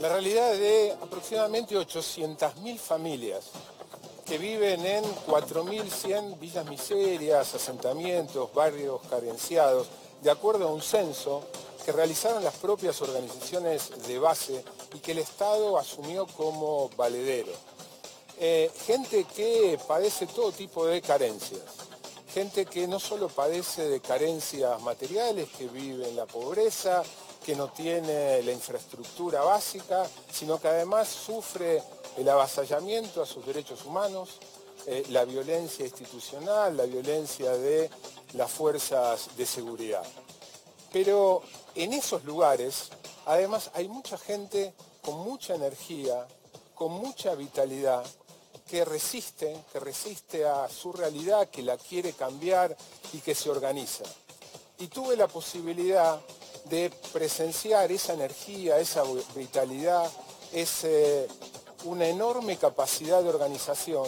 La realidad de aproximadamente 800.000 familias que viven en 4.100 villas miserias, asentamientos, barrios carenciados, de acuerdo a un censo que realizaron las propias organizaciones de base y que el Estado asumió como valedero. Gente que padece todo tipo de carencias. Gente que no solo padece de carencias materiales, que vive en la pobreza, que no tiene la infraestructura básica, sino que además sufre el avasallamiento a sus derechos humanos, la violencia institucional, la violencia de las fuerzas de seguridad. Pero en esos lugares, además, hay mucha gente con mucha energía, con mucha vitalidad, que resiste a su realidad, que la quiere cambiar y que se organiza. Y tuve la posibilidad de presenciar esa energía, esa vitalidad, una enorme capacidad de organización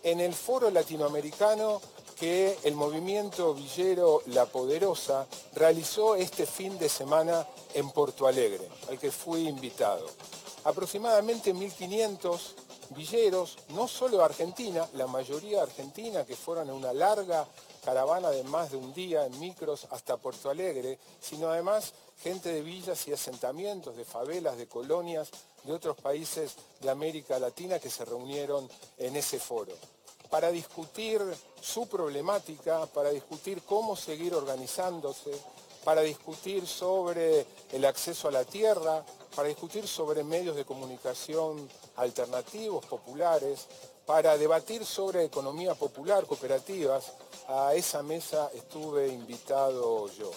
en el foro latinoamericano que el movimiento villero La Poderosa realizó este fin de semana en Porto Alegre, al que fui invitado. Aproximadamente 1.500 villeros, no solo de Argentina, la mayoría de Argentina, que fueron en una larga caravana de más de un día en micros hasta Porto Alegre, sino además gente de villas y asentamientos, de favelas, de colonias, de otros países de América Latina que se reunieron en ese foro para discutir su problemática, para discutir cómo seguir organizándose, para discutir sobre el acceso a la tierra, para discutir sobre medios de comunicación alternativos, populares, para debatir sobre economía popular, cooperativas. A esa mesa estuve invitado yo.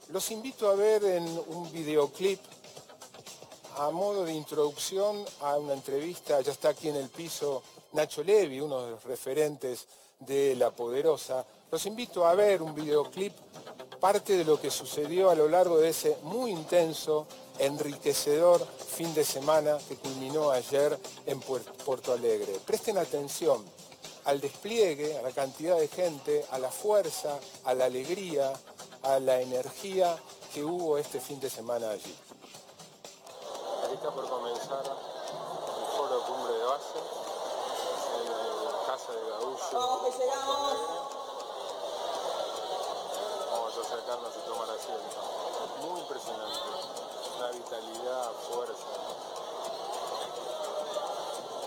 Los invito a ver en un videoclip a modo de introducción a una entrevista. Ya está aquí en el piso Nacho Levi, uno de los referentes de La Poderosa. Los invito a ver un videoclip, parte de lo que sucedió a lo largo de ese muy intenso, enriquecedor fin de semana que culminó ayer en Porto Alegre. Presten atención al despliegue, a la cantidad de gente, a la fuerza, a la alegría, a la energía que hubo este fin de semana allí. Está por comenzar el foro de Cumbre de Base en la casa de Gaúcho. ¡Vamos que llegamos! Vamos a acercarnos y tomar asiento. Muy impresionante. Una vitalidad, fuerza,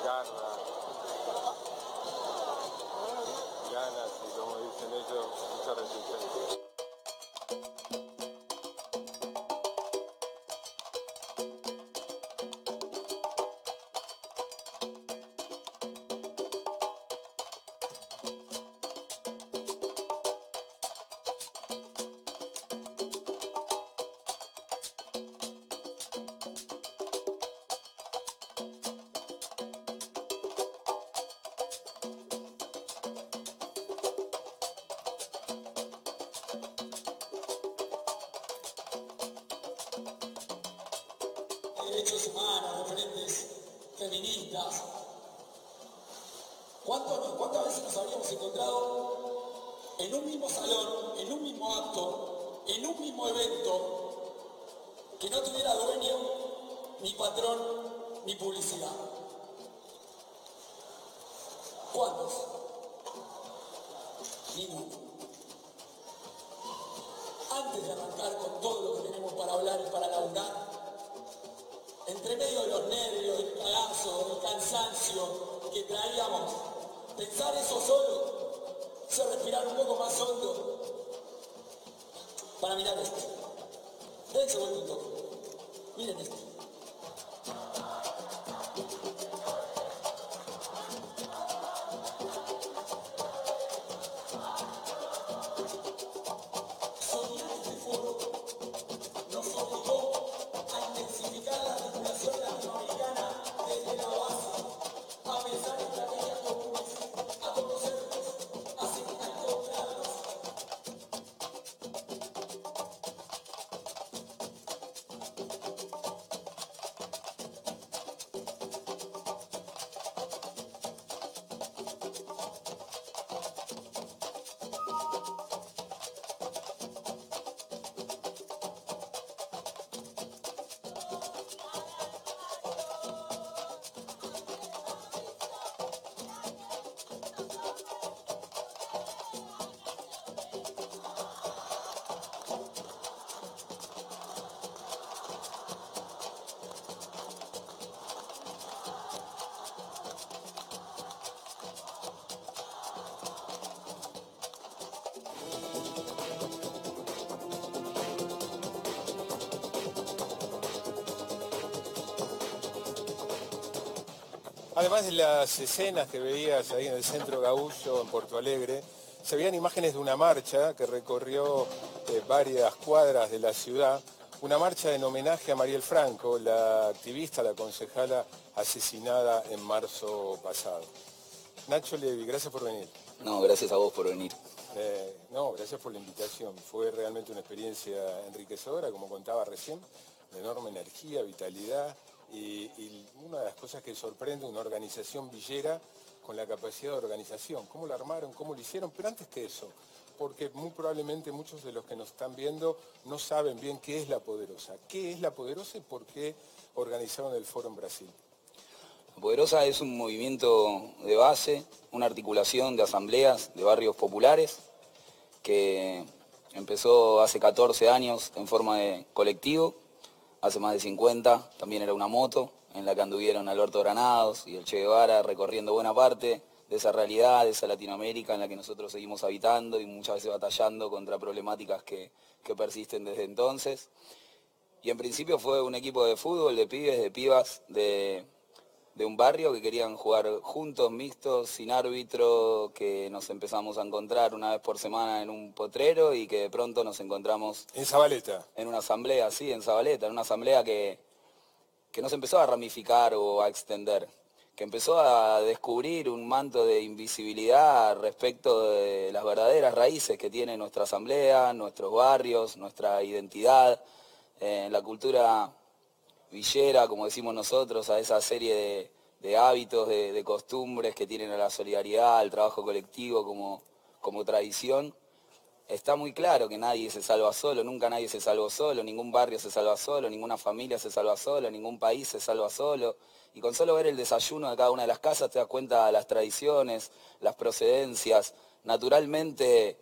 garra, ganas y, como dicen ellos, mucha resistencia. Derechos humanos, referentes feministas. ¿Cuántas veces nos habíamos encontrado en un mismo salón, en un mismo acto, en un mismo evento, que no tuviera dueño, ni patrón, ni publicidad? ¿Cuántos? Ninguno. Antes de arrancar con todo lo que tenemos para hablar y para laburar, entre medio de los nervios, el cagazo, el cansancio que traíamos, pensar eso solo, se respirar un poco más hondo para mirar esto. Dense vuelta un toque. Miren esto. Además de las escenas que veías ahí en el Centro Gaúcho, en Porto Alegre, se veían imágenes de una marcha que recorrió varias cuadras de la ciudad, una marcha en homenaje a Mariel Franco, la activista, la concejala asesinada en marzo pasado. Nacho Levi, gracias por venir. No, gracias a vos por venir. No, gracias por la invitación. Fue realmente una experiencia enriquecedora, como contaba recién, de enorme energía, vitalidad y una de las cosas que sorprende una organización villera con la capacidad de organización. ¿Cómo la armaron? ¿Cómo lo hicieron? Pero antes que eso, porque muy probablemente muchos de los que nos están viendo no saben bien qué es La Poderosa. ¿Qué es La Poderosa y por qué organizaron el foro en Brasil? La Poderosa es un movimiento de base, una articulación de asambleas de barrios populares que empezó hace 14 años en forma de colectivo, hace más de 50 también era una moto en la que anduvieron Alberto Granados y el Che Guevara recorriendo buena parte de esa realidad, de esa Latinoamérica en la que nosotros seguimos habitando y muchas veces batallando contra problemáticas que persisten desde entonces. Y en principio fue un equipo de fútbol, de pibes, de pibas, de un barrio que querían jugar juntos, mixtos, sin árbitro, que nos empezamos a encontrar una vez por semana en un potrero y que de pronto nos encontramos... ¿En Zabaleta? En una asamblea, sí, en Zabaleta, en una asamblea que no se empezó a ramificar o a extender, que empezó a descubrir un manto de invisibilidad respecto de las verdaderas raíces que tiene nuestra asamblea, nuestros barrios, nuestra identidad, la cultura villera, como decimos nosotros, a esa serie de hábitos, de costumbres que tienen a la solidaridad, al trabajo colectivo como tradición. Está muy claro que nadie se salva solo, nunca nadie se salvó solo, ningún barrio se salva solo, ninguna familia se salva solo, ningún país se salva solo. Y con solo ver el desayuno de cada una de las casas te das cuenta de las tradiciones, las procedencias. Naturalmente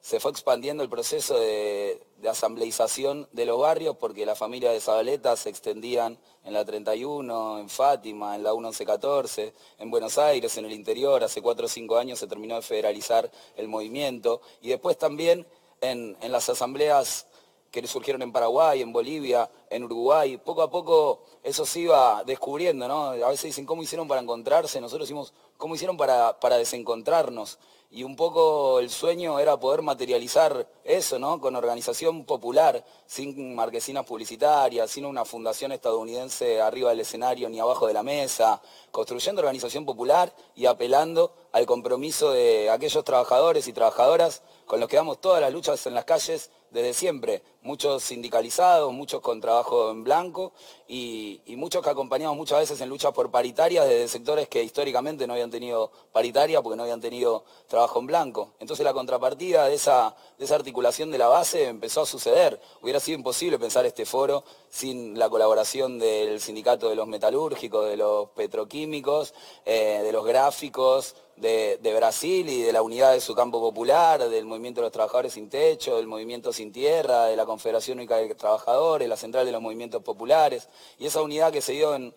se fue expandiendo el proceso de asambleización de los barrios porque las familias de Zabaleta se extendían en la 31, en Fátima, en la 1114, en Buenos Aires, en el interior. Hace 4 o 5 años se terminó de federalizar el movimiento. Y después también en las asambleas que surgieron en Paraguay, en Bolivia, en Uruguay. Poco a poco eso se iba descubriendo, ¿no? A veces dicen, ¿cómo hicieron para encontrarse? Nosotros decimos, ¿cómo hicieron para desencontrarnos? Y un poco el sueño era poder materializar eso, ¿no? Con organización popular, sin marquesinas publicitarias, sin una fundación estadounidense arriba del escenario ni abajo de la mesa, construyendo organización popular y apelando al compromiso de aquellos trabajadores y trabajadoras con los que damos todas las luchas en las calles desde siempre, muchos sindicalizados, muchos con trabajo en blanco y muchos que acompañamos muchas veces en luchas por paritarias desde sectores que históricamente no habían tenido paritaria porque no habían tenido trabajo en blanco. Entonces la contrapartida de esa articulación de la base empezó a suceder. Hubiera sido imposible pensar este foro sin la colaboración del sindicato de los metalúrgicos, de los petroquímicos, de los gráficos, de Brasil y de la unidad de su campo popular, del movimiento de los trabajadores sin techo, del movimiento sin tierra, de la Confederación Única de Trabajadores, la central de los movimientos populares. Y esa unidad que se dio en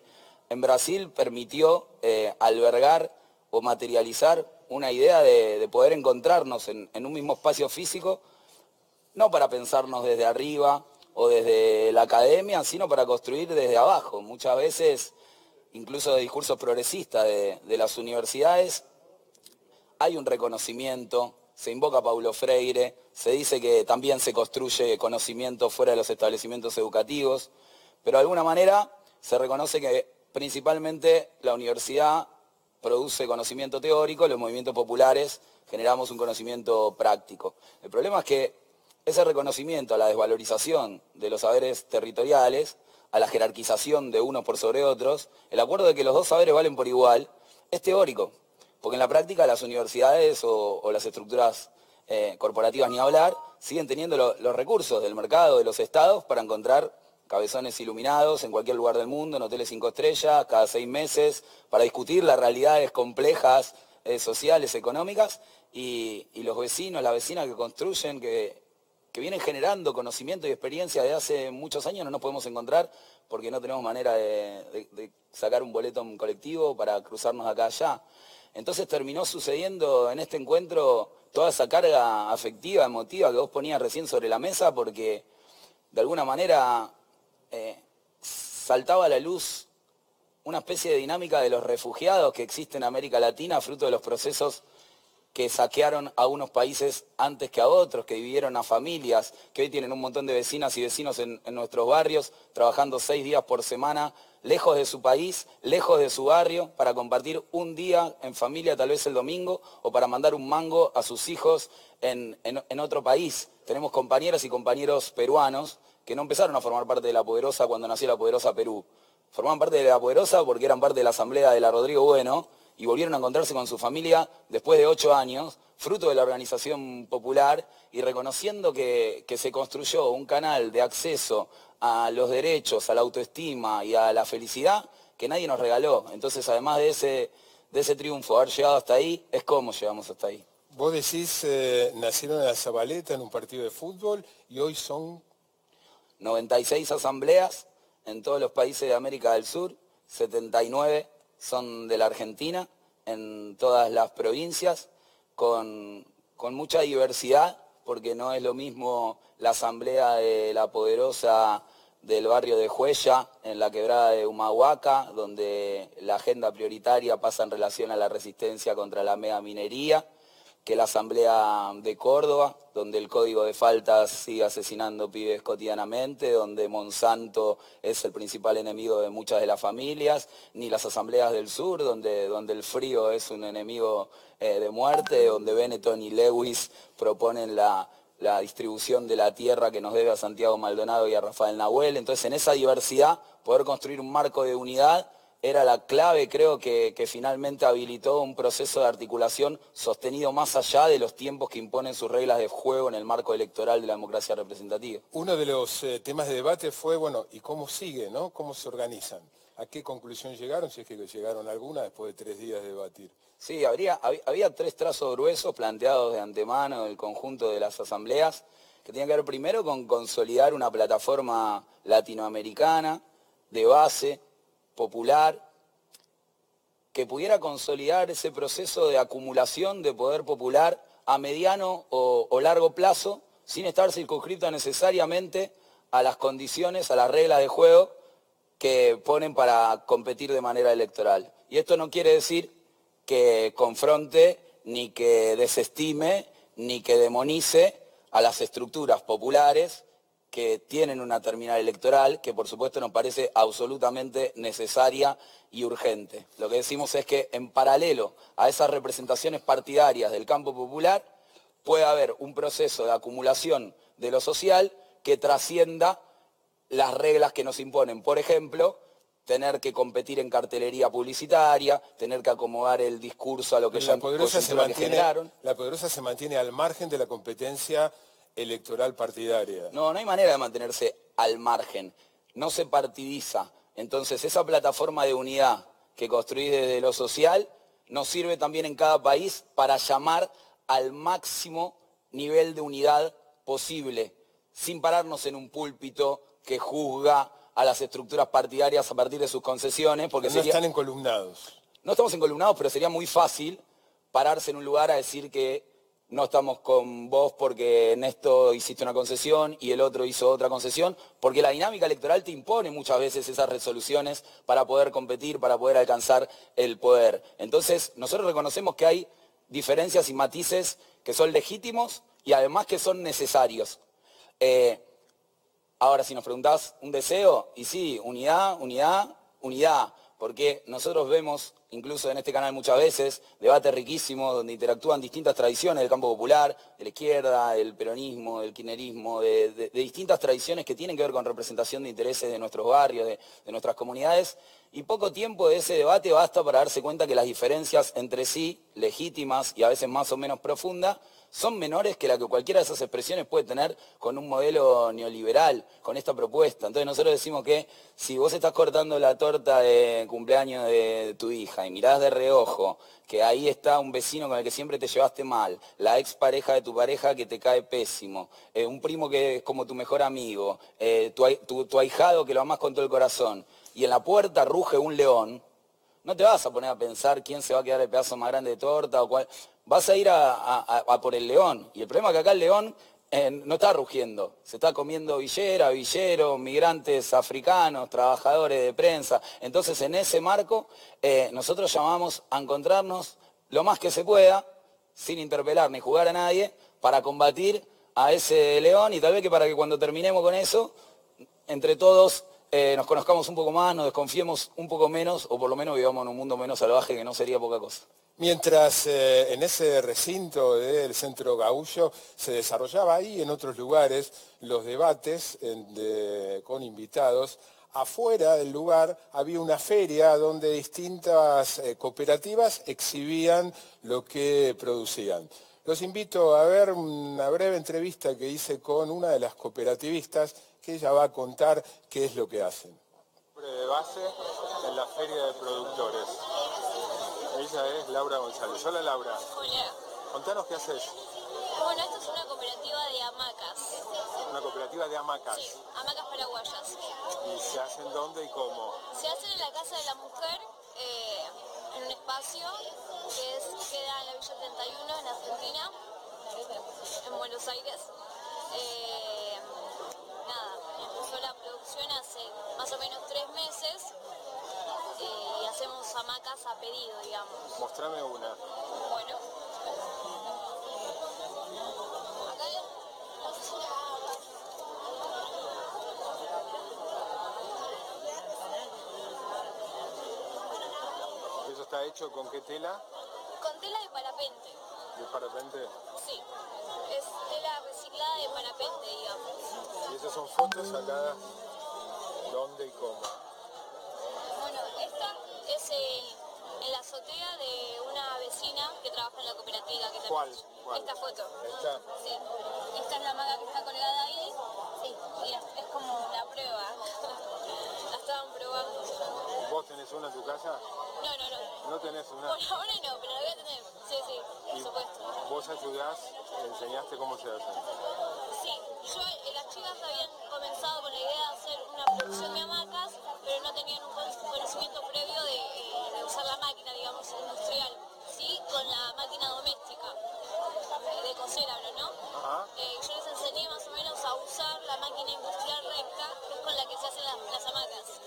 Brasil permitió albergar o materializar una idea de poder encontrarnos en un mismo espacio físico, no para pensarnos desde arriba o desde la academia, sino para construir desde abajo. Muchas veces, incluso de discursos progresistas de las universidades, hay un reconocimiento, se invoca a Paulo Freire, se dice que también se construye conocimiento fuera de los establecimientos educativos, pero de alguna manera se reconoce que principalmente la universidad produce conocimiento teórico, los movimientos populares generamos un conocimiento práctico. El problema es que ese reconocimiento a la desvalorización de los saberes territoriales, a la jerarquización de unos por sobre otros, el acuerdo de que los dos saberes valen por igual, es teórico. Porque en la práctica las universidades o las estructuras corporativas, ni hablar, siguen teniendo los recursos del mercado, de los estados, para encontrar cabezones iluminados en cualquier lugar del mundo, en hoteles 5 estrellas, cada 6 meses, para discutir las realidades complejas, sociales, económicas, y los vecinos, las vecinas que construyen, que vienen generando conocimiento y experiencia de hace muchos años, no nos podemos encontrar porque no tenemos manera de sacar un boleto en colectivo para cruzarnos acá allá. Entonces terminó sucediendo en este encuentro toda esa carga afectiva, emotiva que vos ponías recién sobre la mesa, porque de alguna manera saltaba a la luz una especie de dinámica de los refugiados que existe en América Latina, fruto de los procesos que saquearon a unos países antes que a otros, que dividieron a familias, que hoy tienen un montón de vecinas y vecinos en nuestros barrios, trabajando 6 días por semana, lejos de su país, lejos de su barrio, para compartir un día en familia, tal vez el domingo, o para mandar un mango a sus hijos en otro país. Tenemos compañeras y compañeros peruanos que no empezaron a formar parte de La Poderosa cuando nació La Poderosa Perú. Formaban parte de La Poderosa porque eran parte de la asamblea de la Rodrigo Bueno, y volvieron a encontrarse con su familia después de 8 años, fruto de la organización popular, y reconociendo que se construyó un canal de acceso a los derechos, a la autoestima y a la felicidad que nadie nos regaló. Entonces, además de ese triunfo, haber llegado hasta ahí, es cómo llegamos hasta ahí. Vos decís, nacieron en la Zabaleta en un partido de fútbol y hoy son 96 asambleas en todos los países de América del Sur, 79 son de la Argentina, en todas las provincias, con mucha diversidad, porque no es lo mismo la asamblea de La Poderosa del barrio de Juella, en la quebrada de Humahuaca, donde la agenda prioritaria pasa en relación a la resistencia contra la megaminería, que la asamblea de Córdoba, donde el código de faltas sigue asesinando pibes cotidianamente, donde Monsanto es el principal enemigo de muchas de las familias, ni las asambleas del sur, donde el frío es un enemigo de muerte, donde Benetton y Lewis proponen la distribución de la tierra que nos debe a Santiago Maldonado y a Rafael Nahuel. Entonces, en esa diversidad, poder construir un marco de unidad era la clave, creo, que finalmente habilitó un proceso de articulación sostenido más allá de los tiempos que imponen sus reglas de juego en el marco electoral de la democracia representativa. Uno de los temas de debate fue, bueno, ¿y cómo sigue, no? ¿Cómo se organizan? ¿A qué conclusión llegaron, si es que llegaron alguna después de 3 días de debatir? Sí, había 3 trazos gruesos planteados de antemano en el conjunto de las asambleas, que tenían que ver primero con consolidar una plataforma latinoamericana de base, popular, que pudiera consolidar ese proceso de acumulación de poder popular a mediano o largo plazo, sin estar circunscrita necesariamente a las condiciones, a las reglas de juego que ponen para competir de manera electoral. Y esto no quiere decir que confronte, ni que desestime, ni que demonice a las estructuras populares que tienen una terminal electoral, que por supuesto nos parece absolutamente necesaria y urgente. Lo que decimos es que en paralelo a esas representaciones partidarias del campo popular, puede haber un proceso de acumulación de lo social que trascienda las reglas que nos imponen. Por ejemplo, tener que competir en cartelería publicitaria, tener que acomodar el discurso a lo que La Poderosa se mantiene al margen de la competencia electoral partidaria. No hay manera de mantenerse al margen, no se partidiza. Entonces esa plataforma de unidad que construís desde lo social nos sirve también en cada país para llamar al máximo nivel de unidad posible, sin pararnos en un púlpito que juzga a las estructuras partidarias a partir de sus concesiones. Porque no están encolumnados. No estamos encolumnados, pero sería muy fácil pararse en un lugar a decir que no estamos con vos porque en esto hiciste una concesión y el otro hizo otra concesión, porque la dinámica electoral te impone muchas veces esas resoluciones para poder competir, para poder alcanzar el poder. Entonces, nosotros reconocemos que hay diferencias y matices que son legítimos y además que son necesarios. Ahora, si nos preguntás un deseo, y sí, unidad, unidad, unidad, porque nosotros vemos, incluso en este canal muchas veces, debates riquísimos donde interactúan distintas tradiciones del campo popular, de la izquierda, del peronismo, del kirchnerismo, de distintas tradiciones que tienen que ver con representación de intereses de nuestros barrios, de nuestras comunidades, y poco tiempo de ese debate basta para darse cuenta que las diferencias entre sí, legítimas y a veces más o menos profundas, son menores que la que cualquiera de esas expresiones puede tener con un modelo neoliberal, con esta propuesta. Entonces nosotros decimos que si vos estás cortando la torta de cumpleaños de tu hija y mirás de reojo que ahí está un vecino con el que siempre te llevaste mal, la expareja de tu pareja que te cae pésimo, un primo que es como tu mejor amigo, tu ahijado que lo amás con todo el corazón, y en la puerta ruge un león, no te vas a poner a pensar quién se va a quedar el pedazo más grande de torta o cuál. Vas a ir a por el león. Y el problema es que acá el león no está rugiendo, se está comiendo villeros, migrantes africanos, trabajadores de prensa. Entonces, en ese marco, nosotros llamamos a encontrarnos lo más que se pueda, sin interpelar ni jugar a nadie, para combatir a ese león y tal vez que para que cuando terminemos con eso, entre todos nos conozcamos un poco más, nos desconfiemos un poco menos, o por lo menos vivamos en un mundo menos salvaje, que no sería poca cosa. Mientras en ese recinto del Centro Gaullo se desarrollaba ahí en otros lugares los debates con invitados, afuera del lugar había una feria donde distintas cooperativas exhibían lo que producían. Los invito a ver una breve entrevista que hice con una de las cooperativistas, que ella va a contar qué es lo que hacen. De base en la feria de productores. Ella es Laura González. Hola, Laura. Hola. Contanos qué haces. Bueno, esto es una cooperativa de hamacas. Una cooperativa de hamacas. Sí, hamacas paraguayas. ¿Y se hacen dónde y cómo? Se hacen en la Casa de la Mujer, en un espacio que queda en la Villa 31, en Argentina, en Buenos Aires. Empezó la producción hace más o menos 3 meses. Y hacemos hamacas a pedido, digamos. Mostrame una. Bueno. Acá ¿Eso está hecho con qué tela? con tela de parapente. ¿De parapente? Sí. Es tela reciclada de parapente, digamos. ¿Y esas son fotos sacadas dónde y cómo? Bueno, esta es en la azotea de una vecina que trabaja en la cooperativa. ¿Cuál? Esta foto. ¿Esta? Sí. Esta es la hamaca que está colgada ahí. Sí. Y es como la prueba. La estaban probando. ¿Vos tenés una en tu casa? No. ¿No tenés una? Por ahora no, pero la voy a tener. Sí, por supuesto. ¿Vos ayudás? ¿Enseñaste cómo se hace? Sí, las chicas habían comenzado con la idea de hacer una producción de hamacas, pero no tenían un conocimiento previo de usar la máquina, digamos, industrial. Sí, con la máquina doméstica, de coser hablo, ¿no? Ajá. Yo les enseñé más o menos a usar la máquina industrial recta, que es con la que se hacen las hamacas.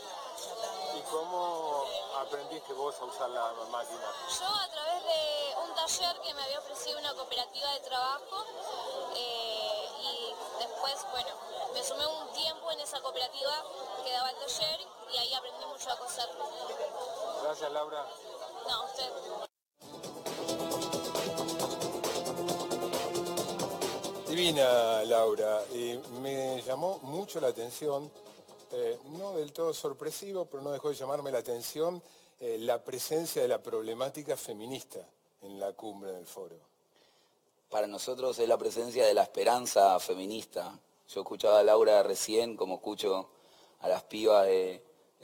¿Y cómo aprendiste vos a usar la máquina? Yo a través de un taller que me había ofrecido una cooperativa de trabajo y después, bueno, me sumé un tiempo en esa cooperativa que daba el taller y ahí aprendí mucho a coser. Gracias, Laura. No, usted. Divina, Laura. Me llamó mucho la atención, no del todo sorpresivo, pero no dejó de llamarme la atención, la presencia de la problemática feminista en la cumbre del foro. Para nosotros es la presencia de la esperanza feminista. Yo escuchaba a Laura recién, como escucho a las pibas de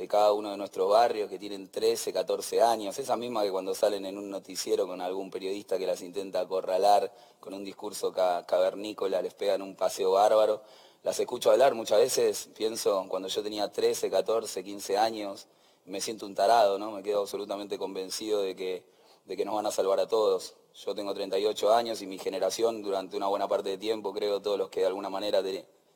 cada uno de nuestros barrios que tienen 13, 14 años, esa misma que cuando salen en un noticiero con algún periodista que las intenta acorralar con un discurso cavernícola, les pegan un paseo bárbaro. Las escucho hablar muchas veces, pienso cuando yo tenía 13, 14, 15 años, me siento un tarado, ¿no? Me quedo absolutamente convencido de que nos van a salvar a todos. Yo tengo 38 años y mi generación durante una buena parte de tiempo, creo todos los que de alguna manera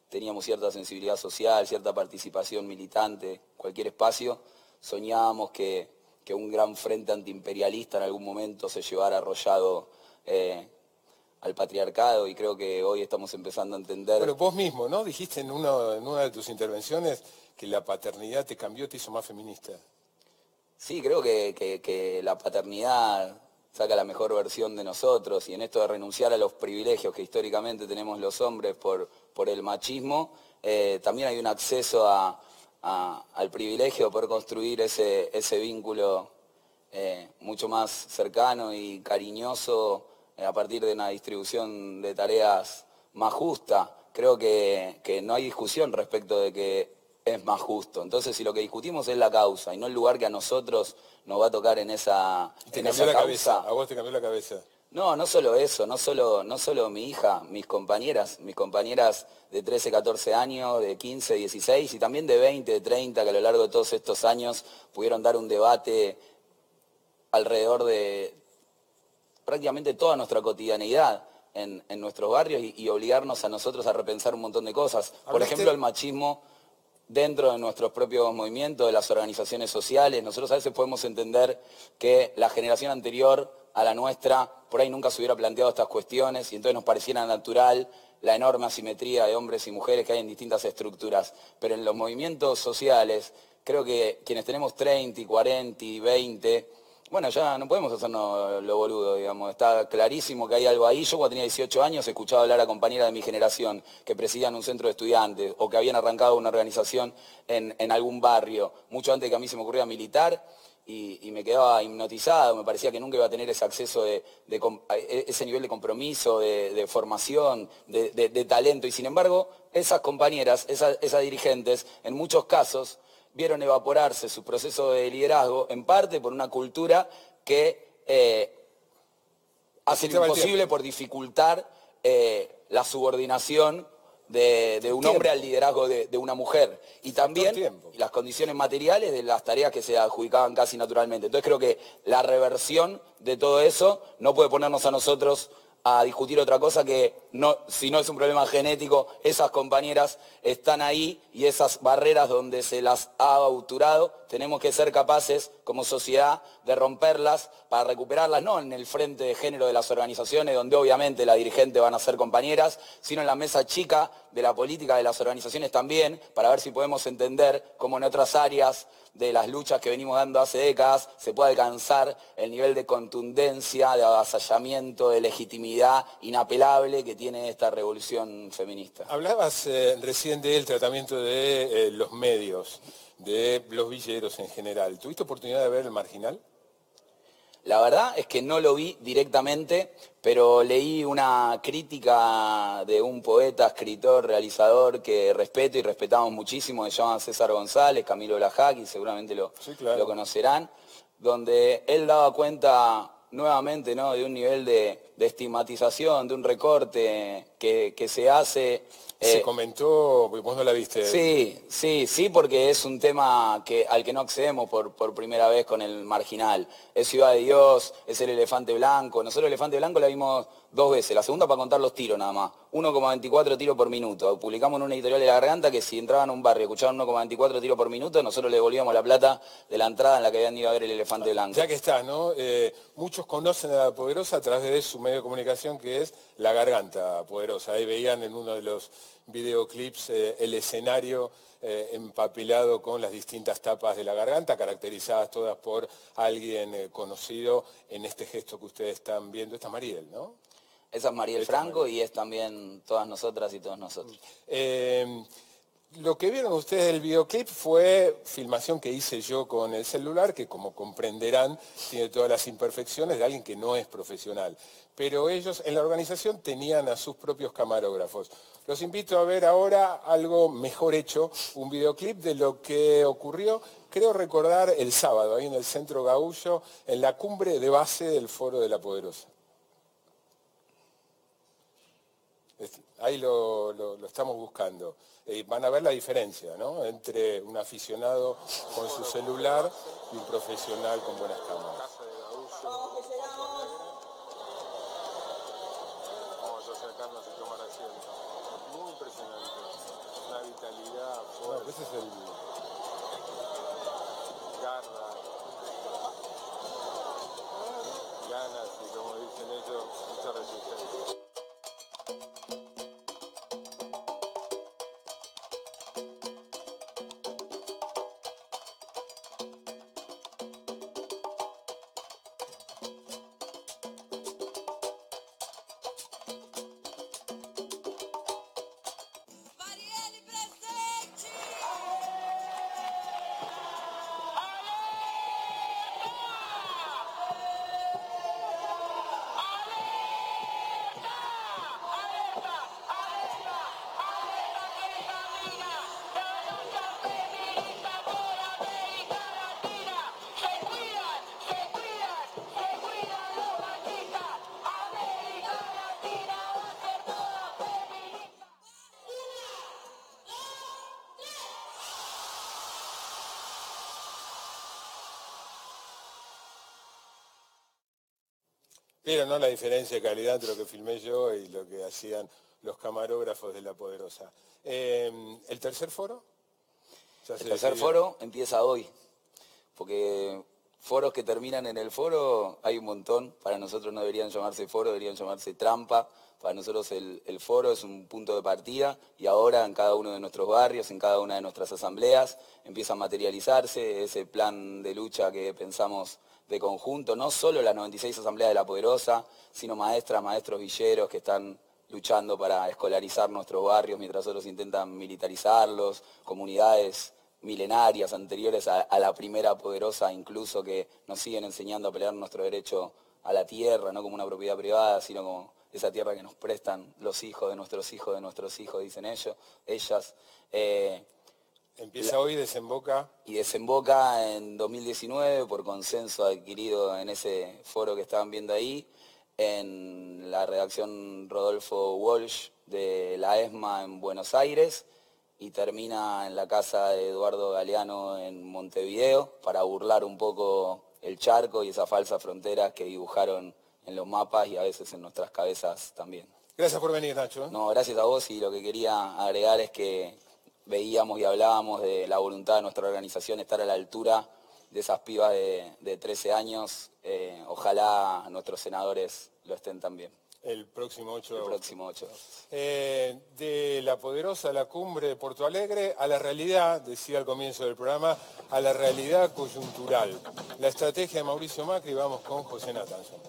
teníamos cierta sensibilidad social, cierta participación militante, cualquier espacio, soñábamos que un gran frente antiimperialista en algún momento se llevara arrollado al patriarcado y creo que hoy estamos empezando a entender... Bueno, vos mismo, ¿no? Dijiste en una de tus intervenciones que la paternidad te cambió, te hizo más feminista. Sí, creo que la paternidad saca la mejor versión de nosotros y en esto de renunciar a los privilegios que históricamente tenemos los hombres por el machismo, también hay un acceso al privilegio de poder construir ese vínculo mucho más cercano y cariñoso a partir de una distribución de tareas más justa. Creo que no hay discusión respecto de que es más justo. Entonces, si lo que discutimos es la causa y no el lugar que a nosotros nos va a tocar en esa ¿Te cambió la cabeza? ¿A vos te cambió la cabeza? No solo eso, no solo mi hija, mis compañeras de 13, 14 años, de 15, 16 y también de 20, de 30, que a lo largo de todos estos años pudieron dar un debate alrededor de prácticamente toda nuestra cotidianidad. en nuestros barrios y obligarnos a nosotros a repensar un montón de cosas. Por ejemplo, el machismo dentro de nuestros propios movimientos, de las organizaciones sociales. Nosotros a veces podemos entender que la generación anterior a la nuestra por ahí nunca se hubiera planteado estas cuestiones y entonces nos pareciera natural la enorme asimetría de hombres y mujeres que hay en distintas estructuras. Pero en los movimientos sociales, creo que quienes tenemos 30, 40, 20, bueno, ya no podemos hacernos lo boludo, digamos. Está clarísimo que hay algo ahí. Yo cuando tenía 18 años escuchaba hablar a compañeras de mi generación que presidían un centro de estudiantes o que habían arrancado una organización en algún barrio, mucho antes de que a mí se me ocurriera militar, y me quedaba hipnotizado. Me parecía que nunca iba a tener ese acceso ese nivel de compromiso, de formación, de talento. Y sin embargo, esas compañeras, esas dirigentes, en muchos casos, vieron evaporarse su proceso de liderazgo, en parte por una cultura que hace lo imposible por dificultar la subordinación de un hombre al liderazgo de una mujer. Y también las condiciones materiales de las tareas que se adjudicaban casi naturalmente. Entonces creo que la reversión de todo eso no puede ponernos a nosotros a discutir otra cosa que, no, si no es un problema genético, esas compañeras están ahí y esas barreras donde se las ha bauturado, tenemos que ser capaces como sociedad de romperlas para recuperarlas, no en el frente de género de las organizaciones, donde obviamente las dirigentes van a ser compañeras, sino en la mesa chica de la política de las organizaciones también, para ver si podemos entender cómo en otras áreas de las luchas que venimos dando hace décadas se puede alcanzar el nivel de contundencia, de avasallamiento, de legitimidad inapelable que tiene esta revolución feminista. Hablabas recién del tratamiento de los medios, de los villeros en general. ¿Tuviste oportunidad de ver El Marginal? La verdad es que no lo vi directamente, pero leí una crítica de un poeta, escritor, realizador que respeto y respetamos muchísimo, que se llama César González, Camilo Blajaki, seguramente lo conocerán, donde él daba cuenta nuevamente, ¿no?, de un nivel de estigmatización, de un recorte que se hace. Se comentó, porque vos no la viste. Sí, porque es un tema al que no accedemos por primera vez con El Marginal. Es Ciudad de Dios, es El Elefante Blanco. Nosotros El Elefante Blanco la vimos 2 veces, la segunda para contar los tiros nada más. 1,24 tiros por minuto. Publicamos en una editorial de La Garganta que si entraban a un barrio y escuchaban 1,24 tiros por minuto, nosotros le devolvíamos la plata de la entrada en la que habían ido a ver El Elefante Blanco. Ya que está, ¿no? Muchos conocen a La Poderosa a través de su medio de comunicación que es La Garganta Poderosa. Ahí veían en uno de los videoclips el escenario empapelado con las distintas tapas de La Garganta, caracterizadas todas por alguien conocido en este gesto que ustedes están viendo. Esta es Mariel, ¿no? Esa es Mariel Franco y es también todas nosotras y todos nosotros. Lo que vieron ustedes del videoclip fue filmación que hice yo con el celular, que como comprenderán tiene todas las imperfecciones de alguien que no es profesional. Pero ellos en la organización tenían a sus propios camarógrafos. Los invito a ver ahora algo mejor hecho, un videoclip de lo que ocurrió, creo recordar, el sábado, ahí en el Centro Gaullo, en la cumbre de base del Foro de La Poderosa. Ahí lo estamos buscando. Van a ver la diferencia, ¿no?, entre un aficionado con su celular y un profesional con buenas cámaras. Vamos a acercarnos y tomar asiento. Muy impresionante. Una vitalidad fuerte. Ese es el... Garra. Ganas y, como dicen ellos, mucha resistencia. Pero no la diferencia de calidad entre lo que filmé yo y lo que hacían los camarógrafos de La Poderosa. ¿El tercer foro? El tercer foro empieza hoy, porque foros que terminan en el foro hay un montón. Para nosotros no deberían llamarse foro, deberían llamarse trampa. Para nosotros el foro es un punto de partida y ahora en cada uno de nuestros barrios, en cada una de nuestras asambleas, empieza a materializarse ese plan de lucha que pensamos de conjunto, no solo las 96 asambleas de La Poderosa, sino maestras, maestros villeros que están luchando para escolarizar nuestros barrios mientras otros intentan militarizarlos, comunidades milenarias anteriores a la primera Poderosa incluso que nos siguen enseñando a pelear nuestro derecho a la tierra, no como una propiedad privada, sino como esa tierra que nos prestan los hijos de nuestros hijos, dicen ellas. Empieza hoy, desemboca. Y desemboca en 2019 por consenso adquirido en ese foro que estaban viendo ahí, en la redacción Rodolfo Walsh de la ESMA en Buenos Aires, y termina en la casa de Eduardo Galeano en Montevideo para burlar un poco el charco y esas falsas fronteras que dibujaron en los mapas y a veces en nuestras cabezas también. Gracias por venir, Nacho. No, gracias a vos, y lo que quería agregar es que veíamos y hablábamos de la voluntad de nuestra organización estar a la altura de esas pibas de 13 años. Ojalá nuestros senadores lo estén también. El próximo 8 de El agosto. próximo 8. De La Poderosa a la cumbre de Porto Alegre, a la realidad, decía al comienzo del programa, a la realidad coyuntural. La estrategia de Mauricio Macri, vamos con José Natanson.